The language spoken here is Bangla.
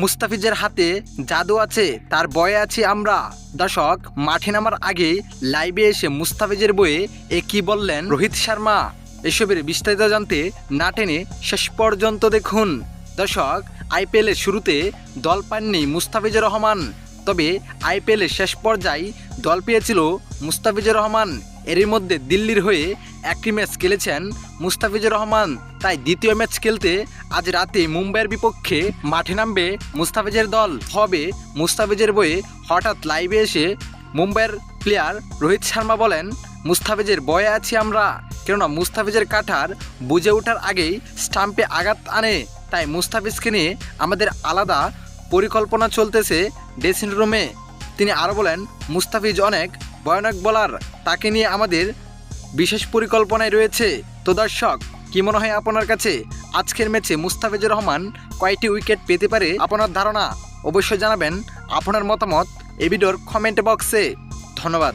মুস্তাফিজের হাতে জাদু আছে, তার বয়ে আছি আমরা। দর্শক, মাঠে নামার আগে লাইভে এসে মুস্তাফিজের বয়ে কি বললেন রোহিত শর্মা, এসবের বিস্তারিত জানতে না টেনে শেষ পর্যন্ত দেখুন। দর্শক, আইপিএলের শুরুতে দল পাননি মুস্তাফিজুর রহমান, তবে আইপিএলের শেষ পর্যায়ে দল পেয়েছিল মুস্তাফিজুর রহমান। এরই মধ্যে দিল্লির হয়ে একটি ম্যাচ খেলেছেন মুস্তাফিজুর রহমান, তাই দ্বিতীয় ম্যাচ খেলতে আজ রাতে মুম্বাইয়ের বিপক্ষে মাঠে নামবে মুস্তাফিজের দল। হবে মুস্তাফিজের বয়ে হঠাৎ লাইভে এসে মুম্বাইয়ের প্লেয়ার রোহিত শর্মা বলেন, মুস্তাফিজের বয়ে আছি আমরা, কেননা মুস্তাফিজের কাঠার বুঝে ওঠার আগেই স্টাম্পে আঘাত আনে, তাই মুস্তাফিজকে নিয়ে আমাদের আলাদা পরিকল্পনা চলতেছে ড্রেসিং রুমে। তিনি আরও বলেন, মুস্তাফিজ অনেক ভয়ানক বোলার, তাকে নিয়ে আমাদের বিশেষ পরিকল্পনায় রয়েছে। তো দর্শক, কি মনে হয় আপনার কাছে আজকের ম্যাচে মুস্তাফিজুর রহমান কয়টি উইকেট পেতে পারে? আপনার ধারণা অবশ্যই জানাবেন। আপনার মতামত এই ভিডিওর কমেন্ট বক্সে। ধন্যবাদ।